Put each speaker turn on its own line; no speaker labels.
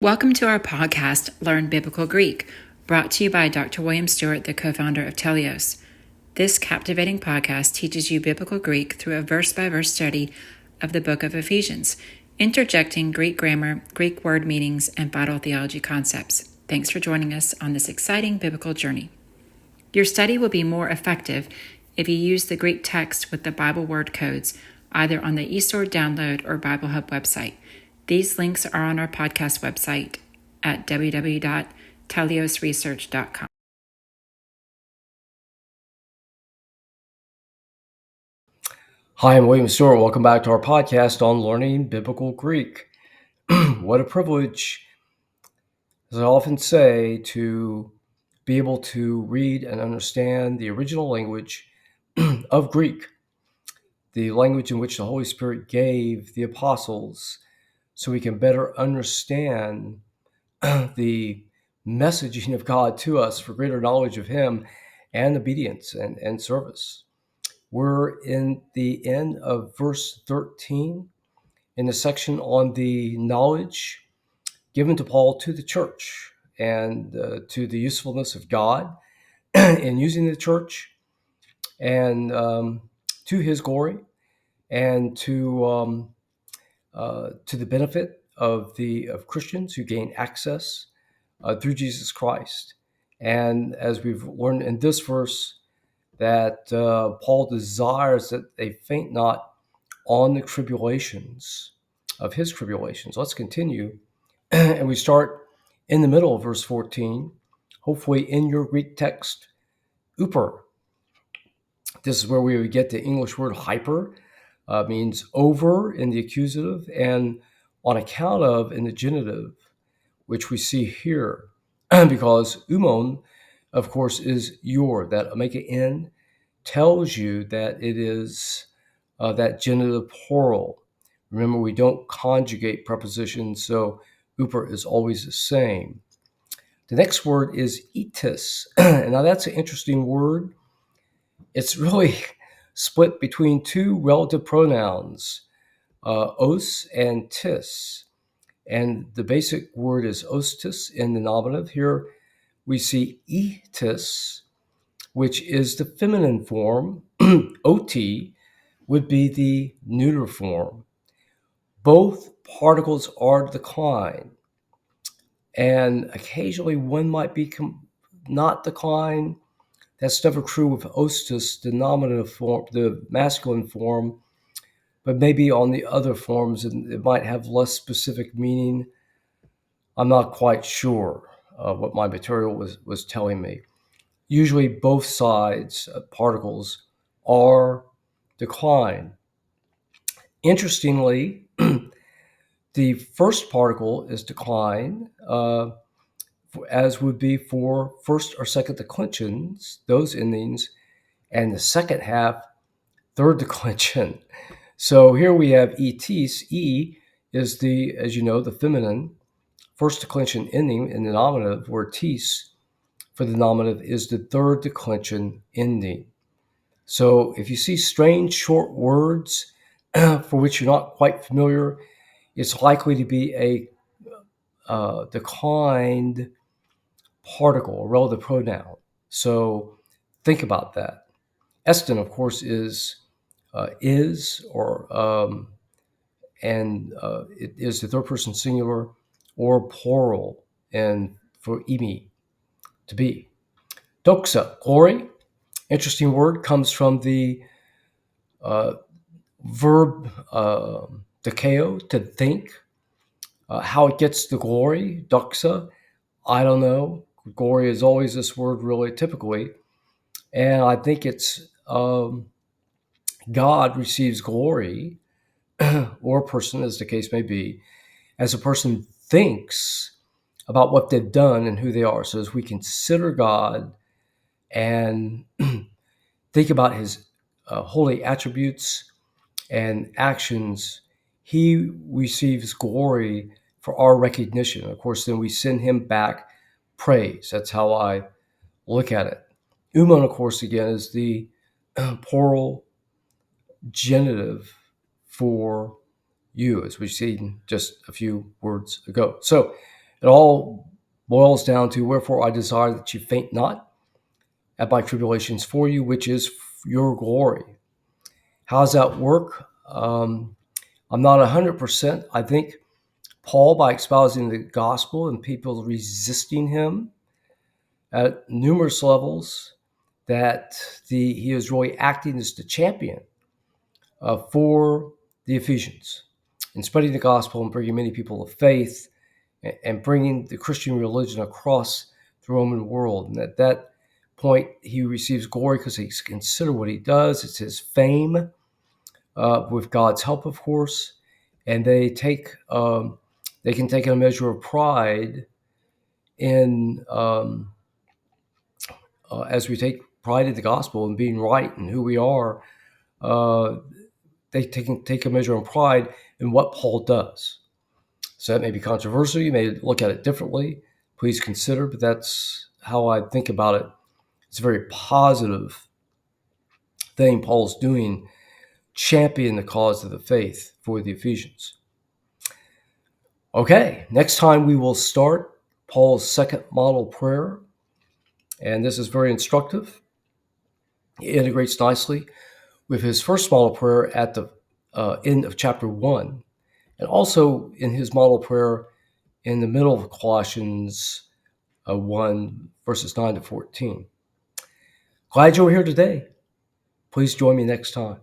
Welcome to our podcast, Learn Biblical Greek, brought to you by Dr. William Stewart, the co-founder of Teleios. This captivating podcast teaches you biblical Greek through a verse-by-verse study of the book of Ephesians, interjecting Greek grammar, Greek word meanings, and vital theology concepts. Thanks for joining us on this exciting biblical journey. Your study will be more effective if you use the Greek text with the Bible word codes, either on the eSword download or Bible Hub website. These links are on our podcast website at www.teliosresearch.com.
Hi, I'm William Stewart. Welcome back to our podcast on learning biblical Greek. What a privilege, as I often say, to be able to read and understand the original language of Greek, the language in which the Holy Spirit gave the apostles, so we can better understand the messaging of God to us for greater knowledge of Him and obedience and service. We're in the end of verse 13 in the section on the knowledge given to Paul to the church and to the usefulness of God in using the church and to His glory and to the benefit of Christians who gain access through Jesus Christ. And as we've learned in this verse, that Paul desires that they faint not on the tribulations of his tribulations. Let's continue. And we start in the middle of verse 14, hopefully in your Greek text, uper. This is where we would get the English word hyper, means over in the accusative and on account of in the genitive, which we see here, because umon, of course, is your. That omega n tells you that it is that genitive plural. Remember, we don't conjugate prepositions, so uper is always the same. The next word is etis. And now that's an interesting word. It's really split between two relative pronouns, os and tis. And the basic word is ostis in the nominative. Here we see etis, which is the feminine form. Ot would be the neuter form. Both particles are decline, and occasionally one might be not decline. That's never true with ostis, the nominative form, the masculine form, but maybe on the other forms, and it might have less specific meaning. I'm not quite sure what my material was telling me. Usually both sides of particles are decline. Interestingly, the first particle is decline, as would be for first or second declensions, those endings, and the second half, third declension. So here we have etis. E is the, as you know, the feminine first declension ending in the nominative, where tis for the nominative is the third declension ending. So if you see strange short words for which you're not quite familiar, it's likely to be a declined particle, a relative pronoun. So think about that. Estin, of course, is or and it is the third person singular or plural, and for imi, to be. Doxa, glory, interesting word, comes from the verb dokeo, to think. How it gets the glory, doxa, I don't know. Glory is always this word, really, typically. And I think it's God receives glory, or a person, as the case may be, as a person thinks about what they've done and who they are. So as we consider God and think about his holy attributes and actions, he receives glory for our recognition. Of course, then we send him back praise. That's how I look at it. Umon, of course, again, is the plural genitive for you, as we've seen just a few words ago. So It all boils down to, wherefore I desire that you faint not at my tribulations for you, which is your glory. How does that work? I'm not 100%. I think Paul, by espousing the gospel and people resisting him at numerous levels, that he is really acting as the champion for the Ephesians and spreading the gospel and bringing many people to faith and bringing the Christian religion across the Roman world. And at that point, he receives glory because he's considered what he does. It's his fame, with God's help, of course. And they can take a measure of pride in, as we take pride in the gospel and being right and who we are. They take a measure of pride in what Paul does. So that may be controversial. You may look at it differently. Please consider, but that's how I think about it. It's a very positive thing Paul's doing, champion the cause of the faith for the Ephesians. Okay, next time we will start Paul's second model prayer, and this is very instructive. It integrates nicely with his first model prayer at the end of chapter 1, and also in his model prayer in the middle of Colossians 1, verses 9 to 14. Glad you're here today. Please join me next time.